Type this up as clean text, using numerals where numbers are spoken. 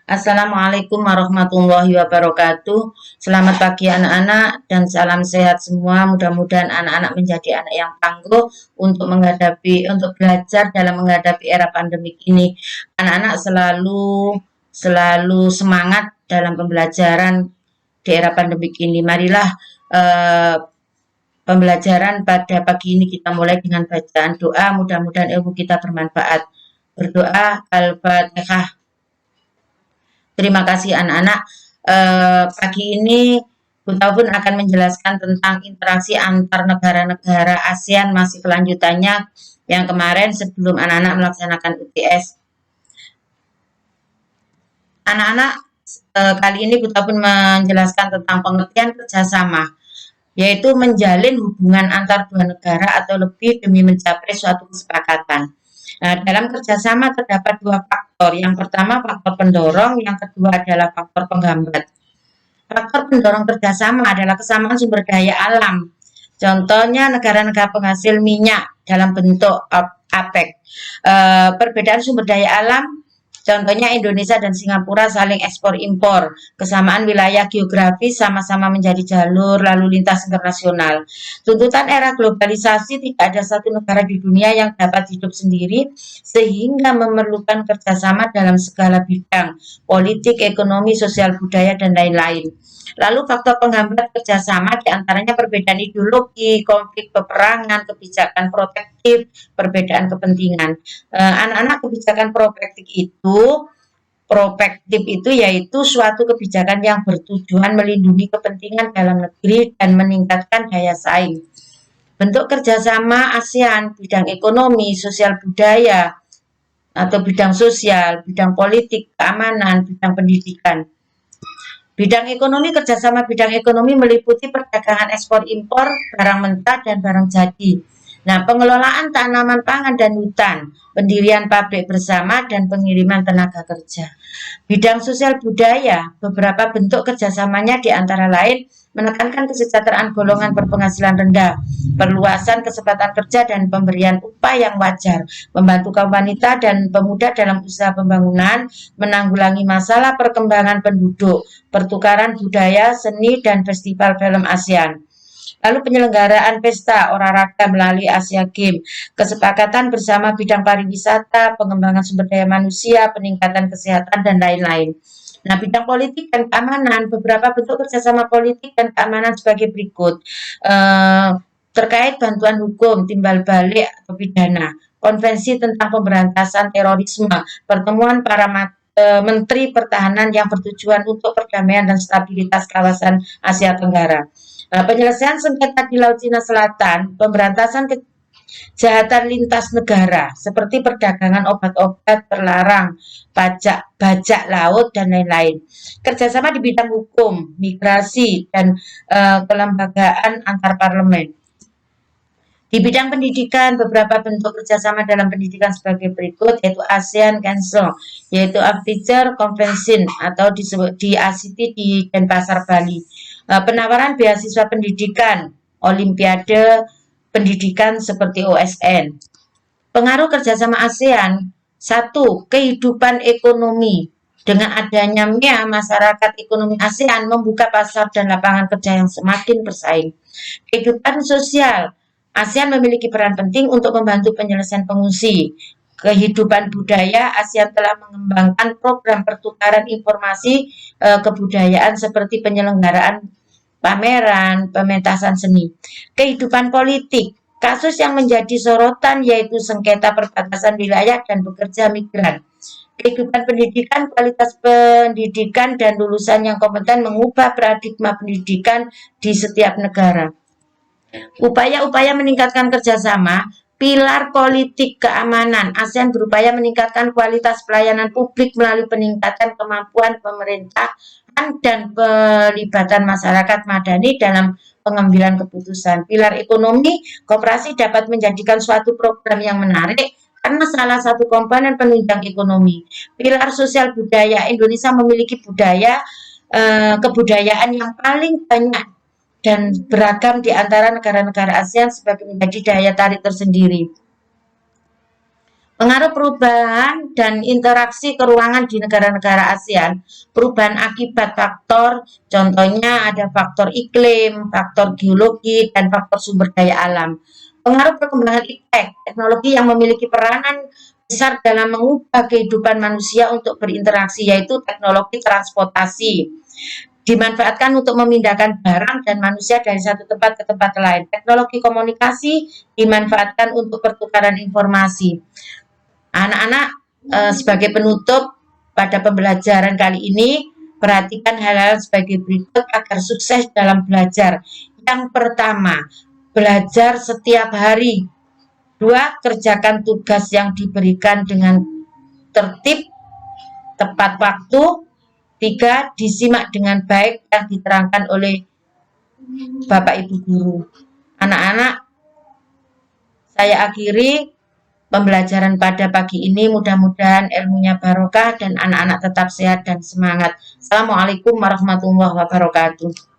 Assalamualaikum warahmatullahi wabarakatuh. Selamat pagi anak-anak dan salam sehat semua. Mudah-mudahan anak-anak menjadi anak yang tangguh untuk belajar dalam menghadapi era pandemik ini. Anak-anak selalu semangat dalam pembelajaran di era pandemik ini. Marilah eh, pembelajaran pada pagi ini kita mulai dengan bacaan doa. Mudah-mudahan ilmu kita bermanfaat. Berdoa Al-Fatihah. Terima kasih anak-anak. Pagi ini Bu Taufun akan menjelaskan tentang interaksi antar negara-negara ASEAN, masih kelanjutannya yang kemarin sebelum anak-anak melaksanakan UTS. Anak-anak, kali ini Bu Taufun menjelaskan tentang pengertian kerjasama, yaitu menjalin hubungan antar dua negara atau lebih demi mencapai suatu kesepakatan. Nah, dalam kerjasama terdapat dua faktor. Yang pertama faktor pendorong, yang kedua adalah faktor penghambat. Faktor pendorong kerjasama adalah kesamaan sumber daya alam. Contohnya negara-negara penghasil minyak dalam bentuk APEC. Perbedaan sumber daya alam, contohnya Indonesia dan Singapura saling ekspor impor. Kesamaan wilayah geografis sama-sama menjadi jalur lalu lintas internasional. Tuntutan era globalisasi, tidak ada satu negara di dunia yang dapat hidup sendiri sehingga memerlukan kerjasama dalam segala bidang, politik, ekonomi, sosial, budaya, dan lain-lain. Lalu faktor penghambat kerjasama diantaranya perbedaan ideologi, konflik peperangan, kebijakan protektif, perbedaan kepentingan. Anak-anak, kebijakan prospektif itu yaitu suatu kebijakan yang bertujuan melindungi kepentingan dalam negeri dan meningkatkan daya saing. Bentuk kerjasama ASEAN, bidang ekonomi, sosial budaya, atau bidang sosial, bidang politik, keamanan, bidang pendidikan. Bidang ekonomi, kerjasama bidang ekonomi meliputi perdagangan ekspor impor, barang mentah, dan barang jadi. Nah, pengelolaan tanaman pangan dan hutan, pendirian pabrik bersama, dan pengiriman tenaga kerja. Bidang sosial budaya, beberapa bentuk kerjasamanya diantara lain menekankan kesejahteraan golongan berpenghasilan rendah, perluasan kesempatan kerja dan pemberian upah yang wajar, membantu kaum wanita dan pemuda dalam usaha pembangunan, menanggulangi masalah perkembangan penduduk, pertukaran budaya, seni, dan festival film ASEAN. Lalu penyelenggaraan pesta olahraga melalui Asia Games, kesepakatan bersama bidang pariwisata, pengembangan sumber daya manusia, peningkatan kesehatan, dan lain-lain. Nah, bidang politik dan keamanan, beberapa bentuk kerjasama politik dan keamanan sebagai berikut. Terkait bantuan hukum, timbal balik atau pidana, konvensi tentang pemberantasan terorisme, pertemuan para Menteri Pertahanan yang bertujuan untuk perdamaian dan stabilitas kawasan Asia Tenggara. Penyelesaian sengketa di Laut Cina Selatan, pemberantasan kejahatan lintas negara seperti perdagangan obat-obat terlarang, bajak laut, dan lain-lain. Kerjasama di bidang hukum, migrasi, dan kelembagaan antar parlemen. Di bidang pendidikan, beberapa bentuk kerjasama dalam pendidikan sebagai berikut, yaitu ASEAN Council, yaitu Teacher Convention atau di ACT di Denpasar, Bali. Penawaran beasiswa pendidikan, Olimpiade pendidikan seperti OSN. Pengaruh kerjasama ASEAN, satu, kehidupan ekonomi. Dengan adanya MIA, masyarakat ekonomi ASEAN membuka pasar dan lapangan kerja yang semakin bersaing. Kehidupan sosial, ASEAN memiliki peran penting untuk membantu penyelesaian pengungsi. Kehidupan budaya, ASEAN telah mengembangkan program pertukaran informasi kebudayaan seperti penyelenggaraan pameran, pementasan seni. Kehidupan politik, kasus yang menjadi sorotan yaitu sengketa perbatasan wilayah dan pekerja migran. Kehidupan pendidikan, kualitas pendidikan dan lulusan yang kompeten mengubah paradigma pendidikan di setiap negara. Upaya-upaya meningkatkan kerjasama, pilar politik keamanan. ASEAN berupaya meningkatkan kualitas pelayanan publik melalui peningkatan kemampuan pemerintahan dan pelibatan masyarakat madani dalam pengambilan keputusan. Pilar ekonomi, koperasi dapat menjadikan suatu program yang menarik karena salah satu komponen penunjang ekonomi. Pilar sosial budaya, Indonesia memiliki kebudayaan yang paling banyak dan beragam di antara negara-negara ASEAN sebagai menjadi daya tarik tersendiri. Pengaruh perubahan dan interaksi keruangan di negara-negara ASEAN, perubahan akibat faktor, contohnya ada faktor iklim, faktor geologi, dan faktor sumber daya alam. Pengaruh perkembangan iptek, teknologi yang memiliki peranan besar dalam mengubah kehidupan manusia untuk berinteraksi, yaitu teknologi transportasi. Dimanfaatkan untuk memindahkan barang dan manusia dari satu tempat ke tempat lain. Teknologi komunikasi dimanfaatkan untuk pertukaran informasi. Anak-anak, sebagai penutup pada pembelajaran kali ini, perhatikan hal-hal sebagai berikut agar sukses dalam belajar. Yang pertama, belajar setiap hari. 2, kerjakan tugas yang diberikan dengan tertib, tepat waktu. 3, disimak dengan baik yang diterangkan oleh Bapak Ibu Guru. Anak-anak, saya akhiri pembelajaran pada pagi ini. Mudah-mudahan ilmunya barokah dan anak-anak tetap sehat dan semangat. Assalamualaikum warahmatullahi wabarakatuh.